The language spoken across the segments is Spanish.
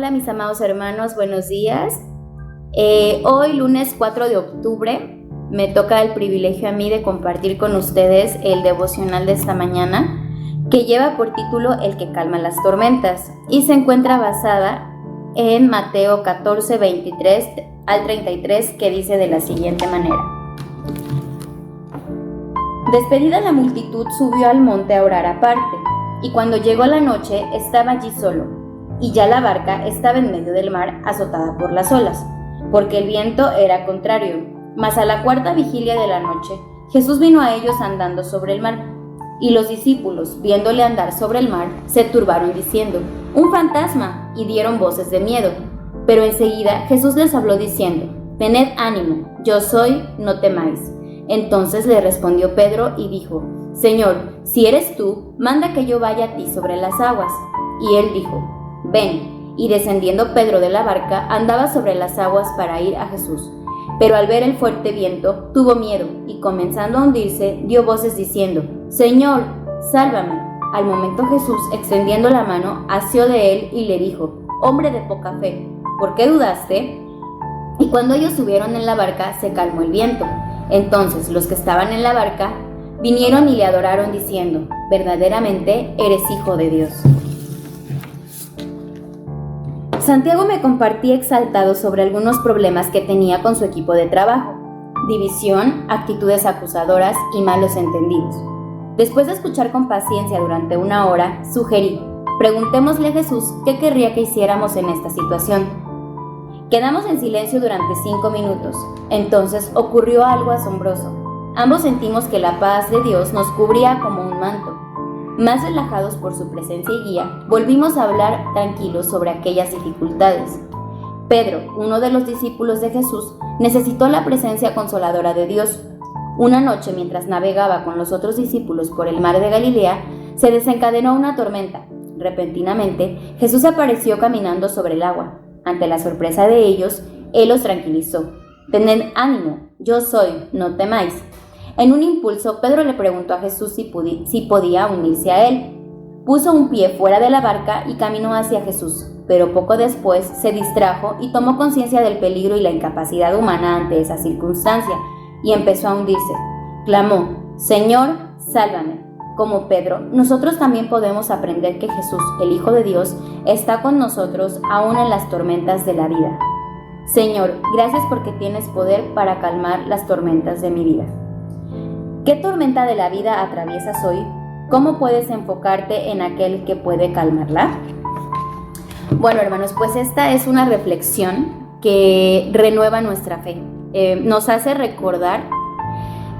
Hola mis amados hermanos, buenos días. Hoy lunes 4 de octubre me toca el privilegio a mí de compartir con ustedes el devocional de esta mañana, que lleva por título El que calma las tormentas y se encuentra basada en Mateo 14, 23 al 33, que dice de la siguiente manera: Despedida la multitud, subió al monte a orar aparte, y cuando llegó la noche estaba allí solo, y ya la barca estaba en medio del mar, azotada por las olas, porque el viento era contrario. Mas a la cuarta vigilia de la noche, Jesús vino a ellos andando sobre el mar, y los discípulos, viéndole andar sobre el mar, se turbaron diciendo: ¡Un fantasma! Y dieron voces de miedo. Pero enseguida Jesús les habló diciendo: Tened ánimo, yo soy, no temáis. Entonces le respondió Pedro y dijo: Señor, si eres tú, manda que yo vaya a ti sobre las aguas. Y él dijo: Ven. Y descendiendo Pedro de la barca, andaba sobre las aguas para ir a Jesús. Pero al ver el fuerte viento, tuvo miedo, y comenzando a hundirse, dio voces diciendo: Señor, sálvame. Al momento Jesús, extendiendo la mano, asió de él y le dijo: Hombre de poca fe, ¿por qué dudaste? Y cuando ellos subieron en la barca, se calmó el viento. Entonces los que estaban en la barca vinieron y le adoraron diciendo: Verdaderamente eres Hijo de Dios. Santiago me compartía exaltado sobre algunos problemas que tenía con su equipo de trabajo: división, actitudes acusadoras y malos entendidos. Después de escuchar con paciencia durante una hora, sugerí: preguntémosle a Jesús qué querría que hiciéramos en esta situación. Quedamos en silencio durante 5 minutos. Entonces ocurrió algo asombroso. Ambos sentimos que la paz de Dios nos cubría como un manto. Más relajados por su presencia y guía, volvimos a hablar tranquilos sobre aquellas dificultades. Pedro, uno de los discípulos de Jesús, necesitó la presencia consoladora de Dios. Una noche, mientras navegaba con los otros discípulos por el mar de Galilea, se desencadenó una tormenta. Repentinamente, Jesús apareció caminando sobre el agua. Ante la sorpresa de ellos, Él los tranquilizó: Tened ánimo, yo soy, no temáis. En un impulso, Pedro le preguntó a Jesús si podía unirse a él. Puso un pie fuera de la barca y caminó hacia Jesús, pero poco después se distrajo y tomó conciencia del peligro y la incapacidad humana ante esa circunstancia, y empezó a hundirse. Clamó: Señor, sálvame. Como Pedro, nosotros también podemos aprender que Jesús, el Hijo de Dios, está con nosotros aún en las tormentas de la vida. Señor, gracias porque tienes poder para calmar las tormentas de mi vida. ¿Qué tormenta de la vida atraviesas hoy? ¿Cómo puedes enfocarte en aquel que puede calmarla? Bueno, hermanos, pues esta es una reflexión que renueva nuestra fe. Nos hace recordar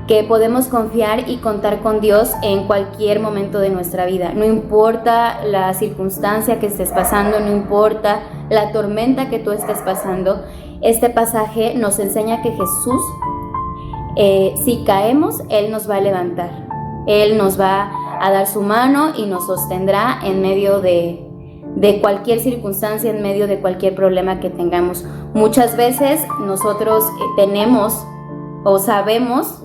que podemos confiar y contar con Dios en cualquier momento de nuestra vida. No importa la circunstancia que estés pasando, no importa la tormenta que tú estés pasando. Este pasaje nos enseña que Jesús, si caemos, Él nos va a levantar. Él nos va a dar su mano y nos sostendrá en medio de cualquier circunstancia, en medio de cualquier problema que tengamos. Muchas veces nosotros tenemos o sabemos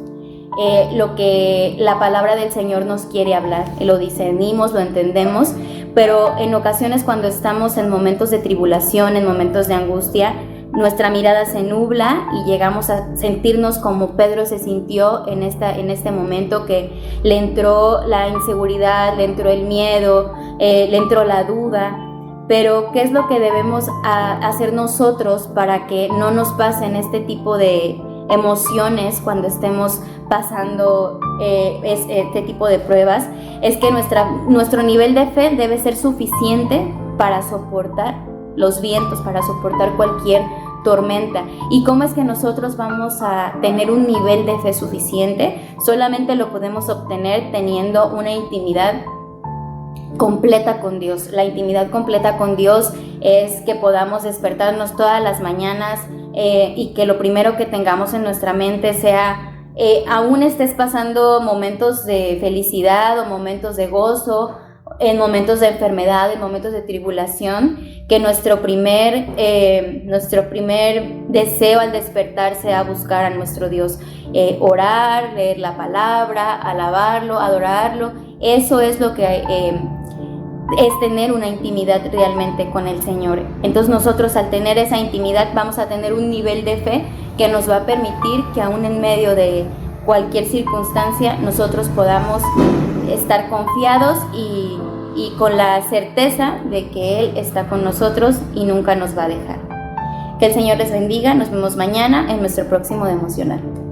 lo que la palabra del Señor nos quiere hablar, lo discernimos, lo entendemos, pero en ocasiones cuando estamos en momentos de tribulación, en momentos de angustia, nuestra mirada se nubla y llegamos a sentirnos como Pedro se sintió en este momento, que le entró la inseguridad, le entró el miedo, le entró la duda. Pero ¿qué es lo que debemos hacer nosotros para que no nos pasen este tipo de emociones cuando estemos pasando este tipo de pruebas? Es que nuestro nivel de fe debe ser suficiente para soportar los vientos, para soportar cualquier tormenta. ¿Y cómo es que nosotros vamos a tener un nivel de fe suficiente? Solamente lo podemos obtener teniendo una intimidad completa con Dios. La intimidad completa con Dios es que podamos despertarnos todas las mañanas y que lo primero que tengamos en nuestra mente sea, aún estés pasando momentos de felicidad o momentos de gozo, en momentos de enfermedad, en momentos de tribulación, que nuestro primer deseo al despertar sea buscar a nuestro Dios, orar, leer la palabra, alabarlo, adorarlo. Eso es lo que es tener una intimidad realmente con el Señor. Entonces nosotros, al tener esa intimidad, vamos a tener un nivel de fe que nos va a permitir que aún en medio de cualquier circunstancia nosotros podamos estar confiados y con la certeza de que Él está con nosotros y nunca nos va a dejar. Que el Señor les bendiga. Nos vemos mañana en nuestro próximo devocional.